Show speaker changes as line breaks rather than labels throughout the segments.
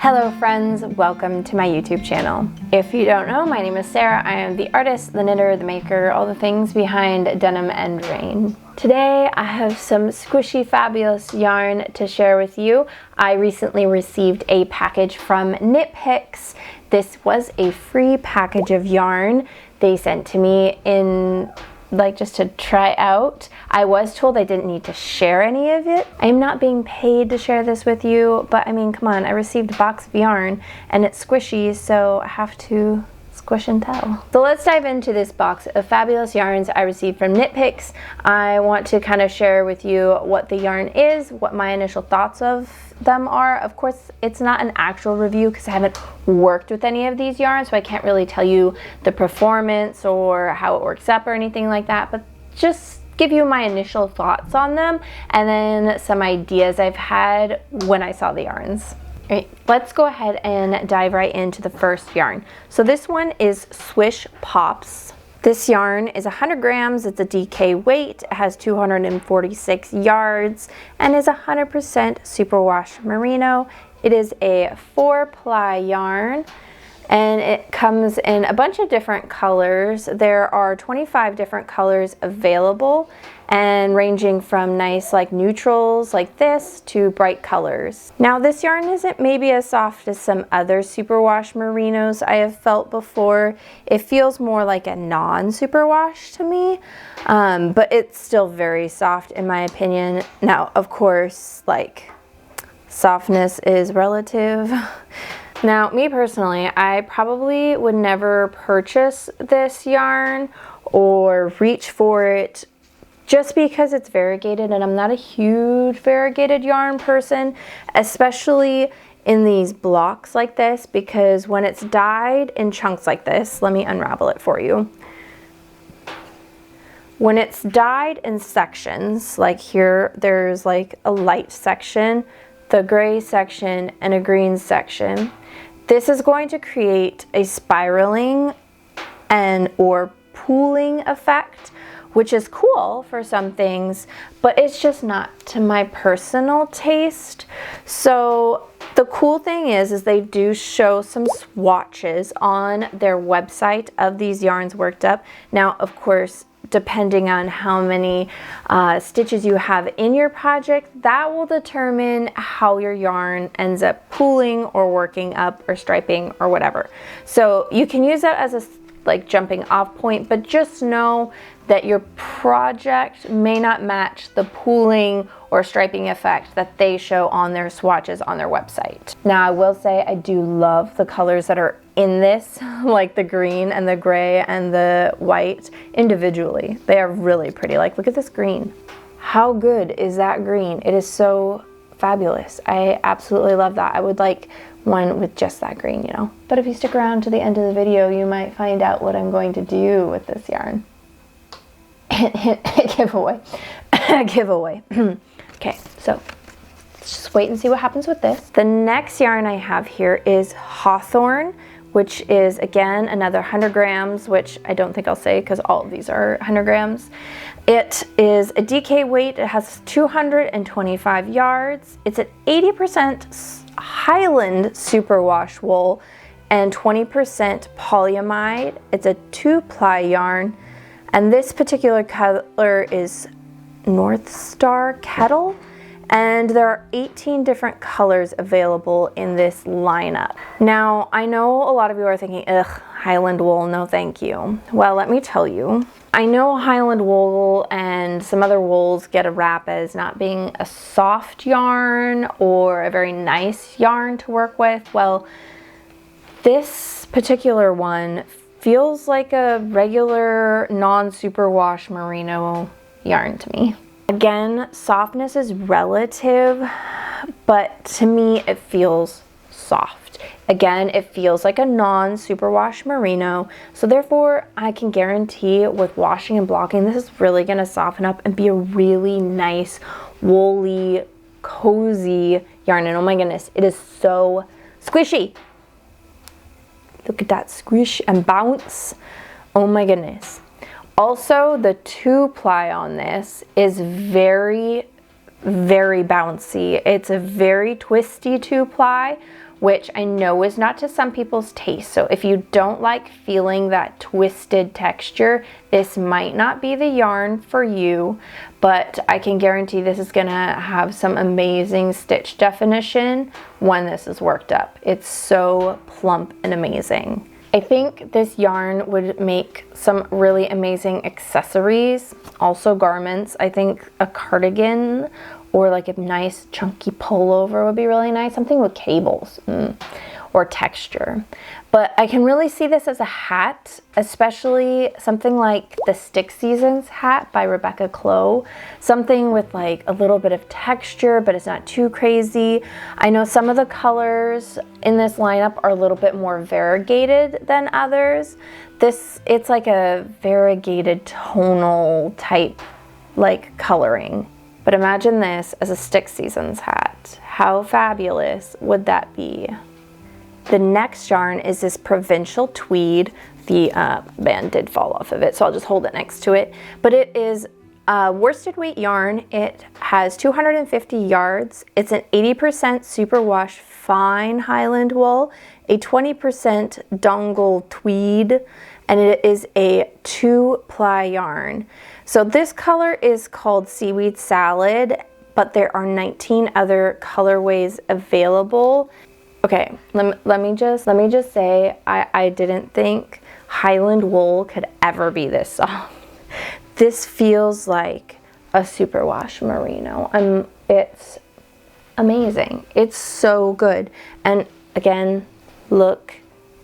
Hello friends, welcome to my YouTube channel. If you don't know, my name is Sarah. I am the artist, the knitter, the maker, all the things behind denim and rain. Today I have some squishy fabulous yarn to share with you. I recently received a package from Knit Picks. This was a free package of yarn they sent to me in just to try out. I was told I didn't need to share any of it. I'm not being paid to share this with you, but I mean, come on, I received a box of yarn and it's squishy, so I have to squish and tell. So let's dive into this box of fabulous yarns I received from Knit Picks. I want to kind of share with you what the yarn is, what my initial thoughts of them are. Of course, it's not an actual review because I haven't worked with any of these yarns, so I can't really tell you the performance or how it works up or anything like that, but just give you my initial thoughts on them and then some ideas I've had when I saw the yarns. All right, let's go ahead and dive right into the first yarn. So this one is Swish Pops. This yarn is 100 grams, it's a DK weight, it has 246 yards, and is 100% superwash merino. It is a 4-ply yarn, and it comes in a bunch of different colors. There are 25 different colors available, and ranging from nice like neutrals like this to bright colors. Now this yarn isn't maybe as soft as some other superwash merinos I have felt before. It feels more like a non-superwash to me, but it's still very soft in my opinion. Now of course, like, softness is relative. Now me personally, I probably would never purchase this yarn or reach for it just because it's variegated, and I'm not a huge variegated yarn person, especially in these blocks like this, because when it's dyed in chunks like this, let me unravel it for you. When it's dyed in sections, like here, there's like a light section, the gray section, and a green section. This is going to create a spiraling or pooling effect, which is cool for some things, but it's just not to my personal taste. So the cool thing is they do show some swatches on their website of these yarns worked up. Now, of course, depending on how many stitches you have in your project, that will determine how your yarn ends up pooling or working up or striping or whatever. So you can use that as a jumping off point, but just know that your project may not match the pooling or striping effect that they show on their swatches on their website. Now I will say I do love the colors that are in this, like the green and the gray and the white individually. They are really pretty. Like, look at this green. How good is that green? It is so fabulous. I absolutely love that. I would like one with just that green, you know. But if you stick around to the end of the video, you might find out what I'm going to do with this yarn. Giveaway. Giveaway. Okay, so let's just wait and see what happens with this. The next yarn I have here is Hawthorn, which is again another 100 grams, which I don't think I'll say because all of these are 100 grams. It is a DK weight. It has 225 yards. It's an 80% Highland superwash wool and 20% polyamide. It's a 2-ply yarn, and this particular color is North Star Kettle, and there are 18 different colors available in this lineup. Now, I know a lot of you are thinking, ugh, Highland wool, no thank you. Well, let me tell you, I know Highland wool and some other wools get a rap as not being a soft yarn or a very nice yarn to work with. Well, this particular one feels like a regular non-superwash merino yarn to me. Again, softness is relative, but to me it feels soft. Again, it feels like a non-superwash merino, so therefore I can guarantee with washing and blocking, this is really gonna soften up and be a really nice, woolly, cozy yarn. And oh my goodness, it is so squishy. Look at that squish and bounce. Oh my goodness. Also, the 2-ply on this is very, very bouncy. It's a very twisty 2-ply, which I know is not to some people's taste. So if you don't like feeling that twisted texture, this might not be the yarn for you, but I can guarantee this is gonna have some amazing stitch definition when this is worked up. It's so plump and amazing. I think this yarn would make some really amazing accessories, also garments. I think a cardigan or like a nice chunky pullover would be really nice. Something with cables or texture. But I can really see this as a hat, especially something like the Stick Seasons hat by Rebecca Clow. Something with like a little bit of texture, but it's not too crazy. I know some of the colors in this lineup are a little bit more variegated than others. It's like a variegated tonal type like coloring. But imagine this as a Stick Seasons hat. How fabulous would that be? The next yarn is this Provincial Tweed. The band did fall off of it, so I'll just hold it next to it. But it is worsted weight yarn. It has 250 yards. It's an 80% superwash fine Highland wool, a 20% dongle tweed, and it is a 2-ply yarn. So this color is called Seaweed Salad, but there are 19 other colorways available. Okay, let me just say I didn't think Highland wool could ever be this soft. This feels like a superwash merino. It's amazing. It's so good. And again, look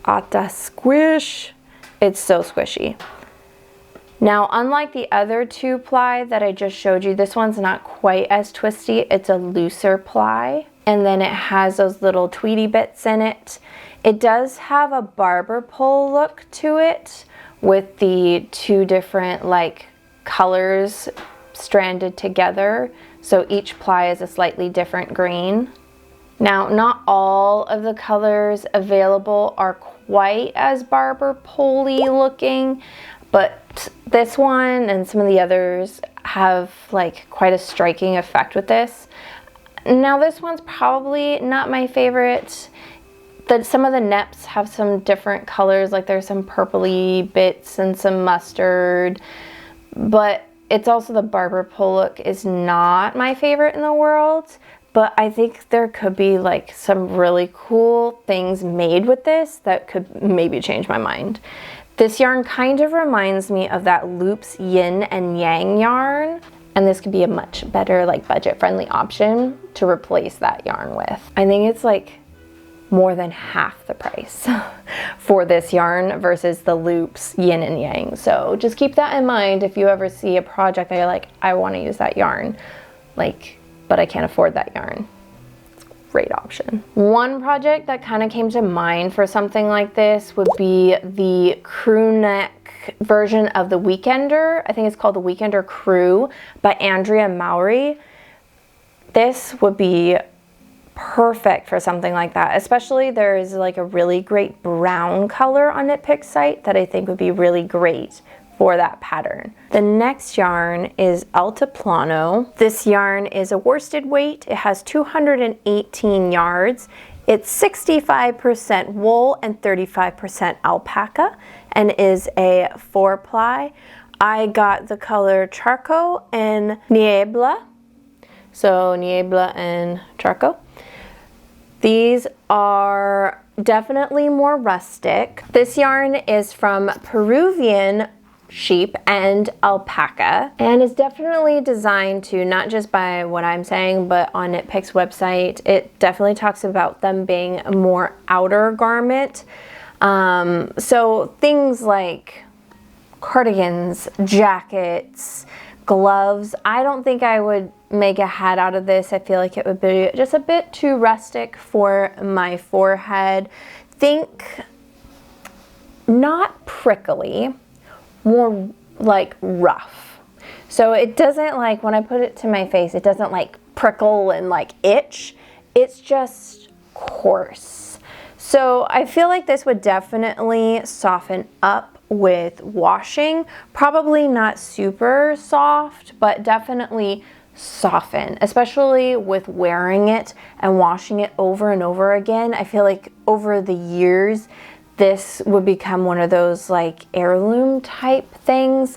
at the squish. It's so squishy. Now, unlike the other 2-ply that I just showed you, this one's not quite as twisty. It's a looser ply. And then it has those little tweedy bits in it. It does have a barber pole look to it with the 2 different like colors stranded together. So each ply is a slightly different green. Now, not all of the colors available are quite as barber pole-y looking, but this one and some of the others have like quite a striking effect with this. Now this one's probably not my favorite. Some of the neps have some different colors, like there's some purpley bits and some mustard, but it's also the barber pole look is not my favorite in the world. But I think there could be like some really cool things made with this that could maybe change my mind. This yarn kind of reminds me of that Loops Yin and Yang yarn. And this could be a much better like budget-friendly option to replace that yarn with. I think it's like more than half the price for this yarn versus the Loops Yin and Yang. So just keep that in mind if you ever see a project that you're like, I want to use that yarn, like, but I can't afford that yarn. It's a great option. One project that kind of came to mind for something like this would be the crew neck version of the Weekender. I think it's called the Weekender Crew by Andrea Mowry. This would be perfect for something like that, especially there is like a really great brown color on Knit Pick site that I think would be really great for that pattern. The next yarn is Alp Plano. This yarn is a worsted weight. It has 218 yards. It's 65% wool and 35% alpaca and is a 4-ply. I got the color Charcoal and Niebla. So Niebla and Charcoal. These are definitely more rustic. This yarn is from Peruvian sheep and alpaca and is definitely designed to, not just by what I'm saying, but on Knit Pick's website, it definitely talks about them being a more outer garment. So things like cardigans, jackets, gloves. I don't think I would make a hat out of this. I feel like it would be just a bit too rustic for my forehead. Think not prickly, more like rough. So it doesn't like, when I put it to my face, it doesn't like prickle and like itch. It's just coarse. So I feel like this would definitely soften up with washing. Probably not super soft, but definitely soften, especially with wearing it and washing it over and over again. I feel like over the years, this would become one of those like heirloom type things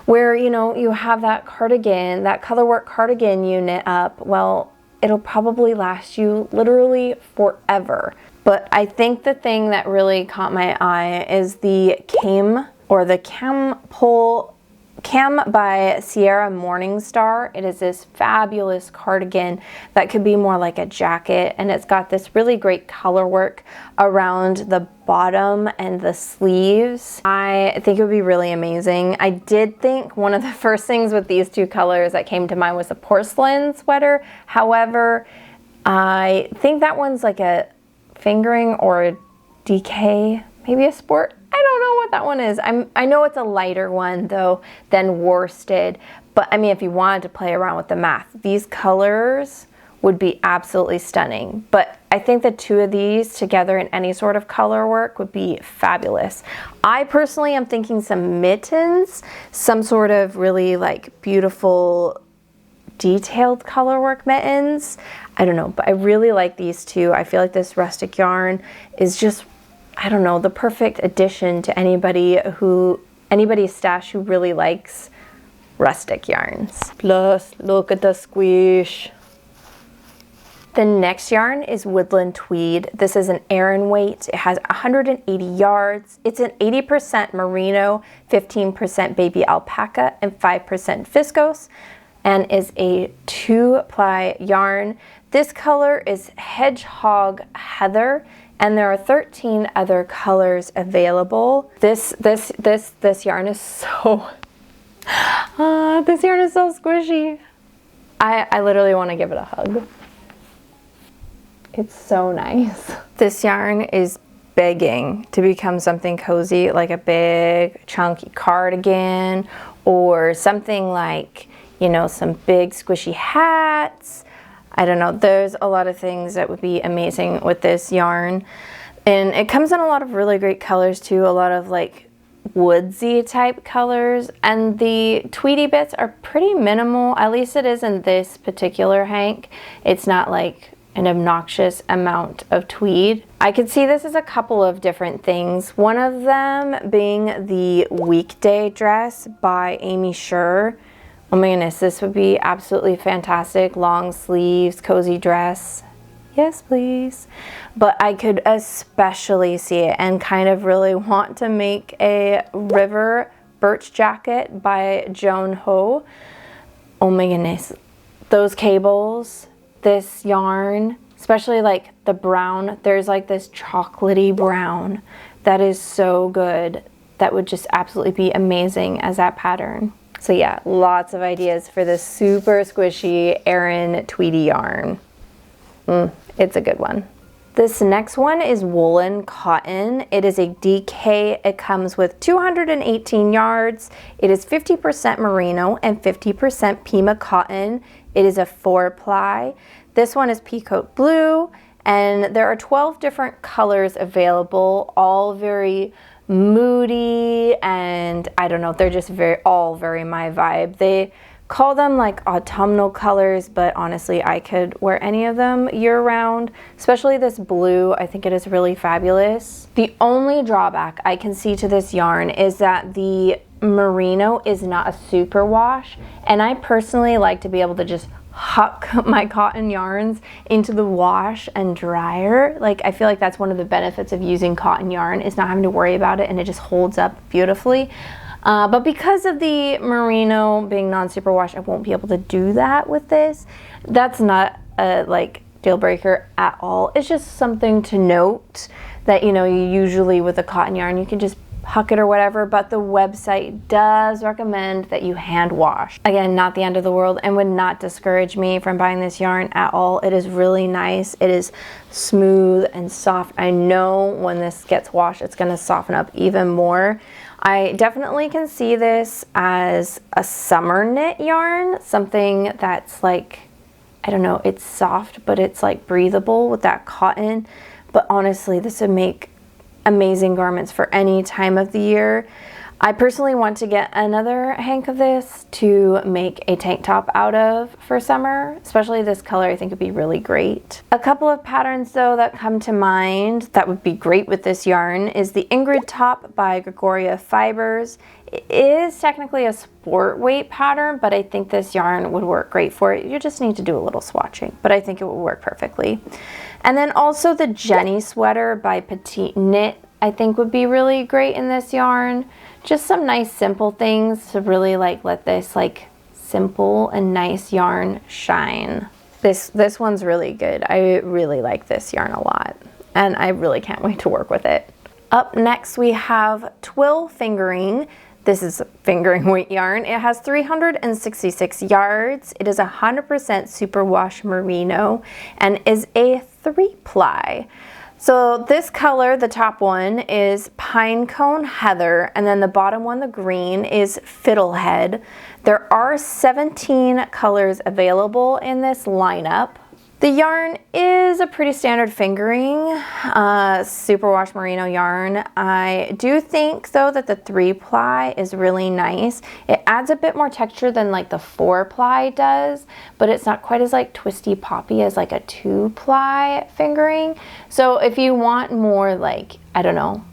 where, you know, you have that cardigan, that colorwork cardigan you knit up. Well, it'll probably last you literally forever. But I think the thing that really caught my eye is the Cam by Sierra Morningstar. It is this fabulous cardigan that could be more like a jacket, and it's got this really great color work around the bottom and the sleeves. I think it would be really amazing. I did think one of the first things with these two colors that came to mind was a porcelain sweater. However, I think that one's like a fingering or a DK, maybe a sport. I don't know what that one is. I know it's a lighter one though than worsted, but I mean, if you wanted to play around with the math, these colors would be absolutely stunning. But I think the two of these together in any sort of color work would be fabulous. I personally am thinking some mittens, some sort of really like beautiful detailed color work mittens. I don't know, but I really like these two. I feel like this rustic yarn is just, I don't know, the perfect addition to anybody's stash who really likes rustic yarns. Plus, look at the squish. The next yarn is Woodland Tweed. This is an Aran weight. It has 180 yards. It's an 80% merino, 15% baby alpaca, and 5% viscose, and is a 2-ply yarn. This color is Hedgehog Heather, and there are 13 other colors available. This yarn is so this yarn is so squishy. I literally want to give it a hug. It's so nice. This yarn is begging to become something cozy, like a big chunky cardigan, or something like, you know, some big squishy hats. I don't know, there's a lot of things that would be amazing with this yarn. And it comes in a lot of really great colors too, a lot of like woodsy type colors. And the tweedy bits are pretty minimal, at least it is in this particular hank. It's not like an obnoxious amount of tweed. I could see this as a couple of different things. One of them being the weekday dress by Amy Shure. Oh my goodness, this would be absolutely fantastic. Long sleeves, cozy dress. Yes, please. But I could especially see it and kind of really want to make a river birch jacket by Joan Ho. Oh my goodness. Those cables, this yarn, especially like the brown, there's like this chocolatey brown that is so good. That would just absolutely be amazing as that pattern. So yeah, lots of ideas for this super squishy Aran Tweedy yarn. It's a good one. This next one is Woolen Cotton. It is a DK. It comes with 218 yards. It is 50% merino and 50% Pima cotton. It is a 4-ply. This one is peacoat blue, and there are 12 different colors available, all very moody, and I don't know, they're just all very my vibe. They call them like autumnal colors, but honestly I could wear any of them year round, especially this blue. I think it is really fabulous. The only drawback I can see to this yarn is that the merino is not a super wash, and I personally like to be able to just huck my cotton yarns into the wash and dryer. Like, I feel like that's one of the benefits of using cotton yarn, is not having to worry about it, and it just holds up beautifully. But because of the merino being non-super wash, I won't be able to do that with this. That's not a like deal breaker at all. It's just something to note that, you know, you usually with a cotton yarn you can just huck it or whatever, but the website does recommend that you hand wash. Again, not the end of the world, and would not discourage me from buying this yarn at all. It is really nice. It is smooth and soft. I know when this gets washed, it's gonna soften up even more. I definitely can see this as a summer knit yarn, something that's like, I don't know, it's soft, but it's like breathable with that cotton. But honestly, this would make amazing garments for any time of the year. I personally want to get another hank of this to make a tank top out of for summer, especially this color. I think would be really great. A couple of patterns though that come to mind that would be great with this yarn is the Ingrid top by Gregoria Fibers. It is technically a sport weight pattern, but I think this yarn would work great for it. You just need to do a little swatching, but I think it will work perfectly. And then also the Jenny sweater by Petite Knit, I think would be really great in this yarn. Just some nice simple things to really like let this like simple and nice yarn shine. This one's really good. I really like this yarn a lot, and I really can't wait to work with it. Up next we have Twill Fingering. This is fingering weight yarn. It has 366 yards. It is 100% superwash merino and is a 3-ply. So this color, the top one, is Pinecone Heather, and then the bottom one, the green, is Fiddlehead. There are 17 colors available in this lineup. The yarn is a pretty standard fingering, superwash merino yarn. I do think though that the 3-ply is really nice. It adds a bit more texture than like the 4-ply does, but it's not quite as like twisty poppy as like a 2-ply fingering. So if you want more like, I don't know,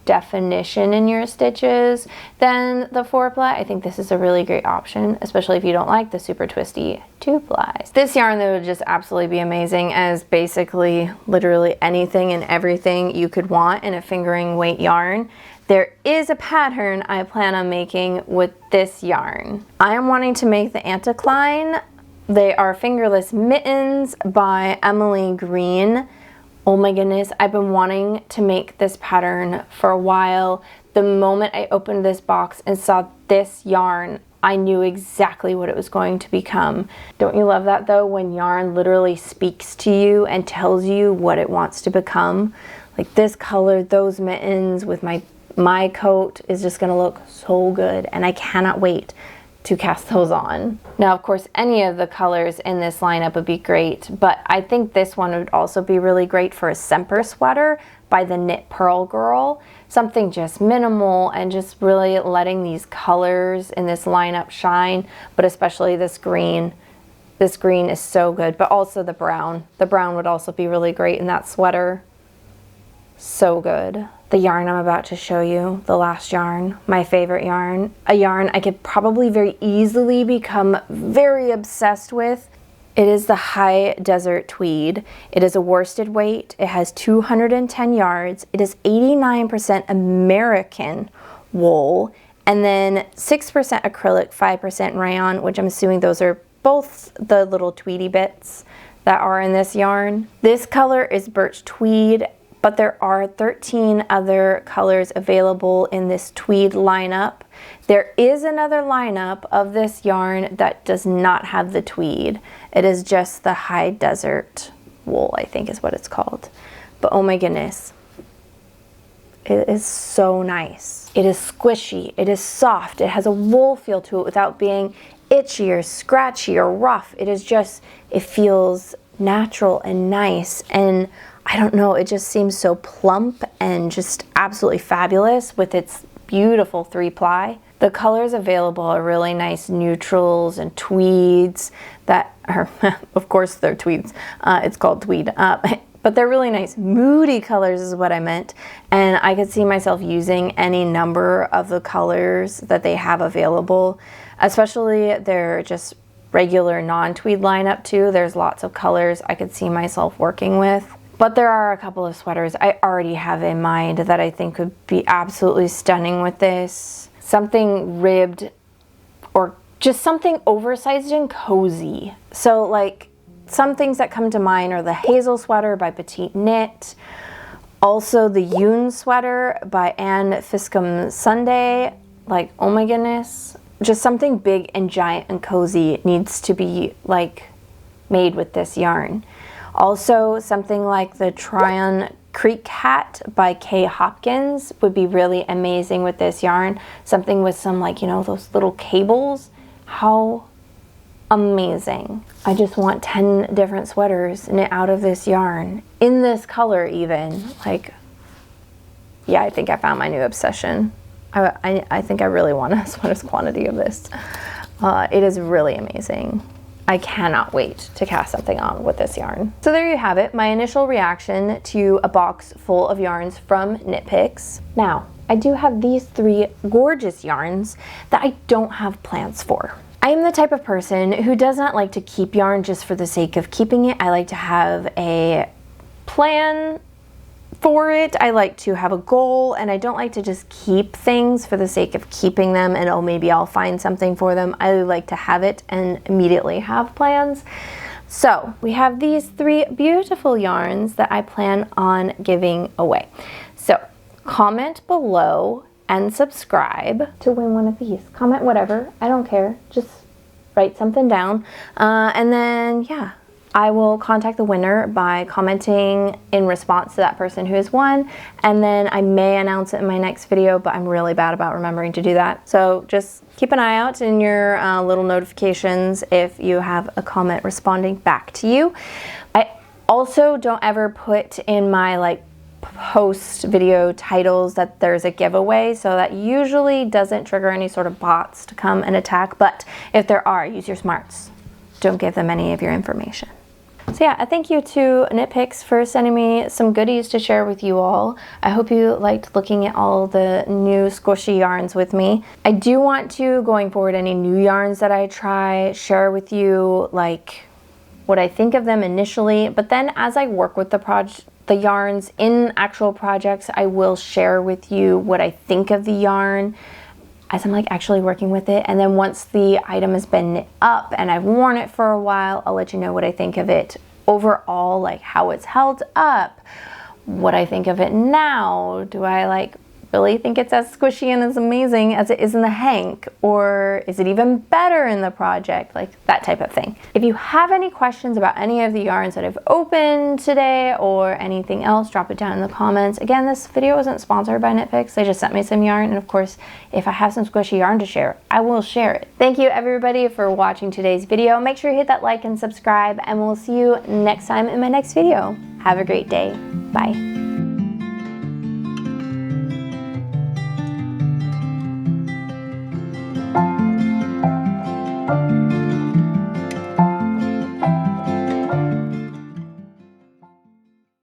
definition in your stitches than the 4-ply, I think this is a really great option, especially if you don't like the super twisty 2-plies. This yarn though would just absolutely be amazing as basically literally anything and everything you could want in a fingering weight yarn. There is a pattern I plan on making with this yarn. I am wanting to make the Anticline. They are fingerless mittens by Emily Green. Oh my goodness, I've been wanting to make this pattern for a while. The moment I opened this box and saw this yarn, I knew exactly what it was going to become. Don't you love that though, when yarn literally speaks to you and tells you what it wants to become? Like this color, those mittens with my coat is just gonna look so good, and I cannot wait to cast those on. Now, of course, any of the colors in this lineup would be great, but I think this one would also be really great for a Semper sweater by the Knit Pearl Girl. Something just minimal and just really letting these colors in this lineup shine, but especially this green. This green is so good, but also the brown. The brown would also be really great in that sweater. So good. The yarn I'm about to show you, the last yarn, my favorite yarn, a yarn I could probably very easily become very obsessed with. It is the High Desert Tweed. It is a worsted weight. It has 210 yards. It is 89% American wool, and then 6% acrylic, 5% rayon, which I'm assuming those are both the little tweedy bits that are in this yarn. This color is Birch Tweed, but there are 13 other colors available in this tweed lineup. There is another lineup of this yarn that does not have the tweed. It is just the High Desert wool, I think is what it's called. But oh my goodness, it is so nice. It is squishy, it is soft, it has a wool feel to it without being itchy or scratchy or rough. It is just, it feels natural and nice, and I don't know, it just seems so plump and just absolutely fabulous with its beautiful 3-ply. The colors available are really nice neutrals and tweeds that are, of course they're tweeds, it's called tweed, but they're really nice moody colors is what I meant, and I could see myself using any number of the colors that they have available, especially their just regular non-tweed lineup too. There's lots of colors I could see myself working with. But there are a couple of sweaters I already have in mind that I think would be absolutely stunning with this. Something ribbed or just something oversized and cozy. So like some things that come to mind are the Hazel sweater by Petite Knit, also the Yoon sweater by Anne Fiscum Sunday. Like, oh my goodness, just something big and giant and cozy needs to be like made with this yarn. Also, something like the Tryon Creek hat by Kay Hopkins would be really amazing with this yarn. Something with some, like, you know, those little cables. How amazing. I just want 10 different sweaters knit out of this yarn. In this color even. Like, yeah, I think I found my new obsession. I think I really want a sweater's quantity of this. It is really amazing. I cannot wait to cast something on with this yarn. So there you have it, my initial reaction to a box full of yarns from Knit Picks. Now, I do have these 3 gorgeous yarns that I don't have plans for. I am the type of person who does not like to keep yarn just for the sake of keeping it. I like to have a plan for it. I like to have a goal, and I don't like to just keep things for the sake of keeping them and, oh, maybe I'll find something for them. I like to have it and immediately have plans. So we have these 3 beautiful yarns that I plan on giving away. So comment below and subscribe to win one of these. Comment whatever, I don't care, just write something down, and then yeah, I will contact the winner by commenting in response to that person who has won, and then I may announce it in my next video, but I'm really bad about remembering to do that. So just keep an eye out in your little notifications if you have a comment responding back to you. I also don't ever put in my post video titles that there's a giveaway, so that usually doesn't trigger any sort of bots to come and attack, but if there are, use your smarts. Don't give them any of your information. So yeah, a thank you to Knit Picks for sending me some goodies to share with you all. I hope you liked looking at all the new squishy yarns with me. I do want to, going forward, any new yarns that I try, share with you what I think of them initially, but then as I work with the yarns in actual projects, I will share with you what I think of the yarn as I'm actually working with it. And then once the item has been knit up and I've worn it for a while, I'll let you know what I think of it overall, how it's held up, what I think of it now. Do I really think it's as squishy and as amazing as it is in the hank, or is it even better in the project? That type of thing. If you have any questions about any of the yarns that I've opened today or anything else, drop it down in the comments. Again, this video wasn't sponsored by Knit Picks. They just sent me some yarn, and of course, if I have some squishy yarn to share, I will share it. Thank you everybody for watching today's video. Make sure you hit that like and subscribe, and we'll see you next time in my next video. Have a great day. Bye.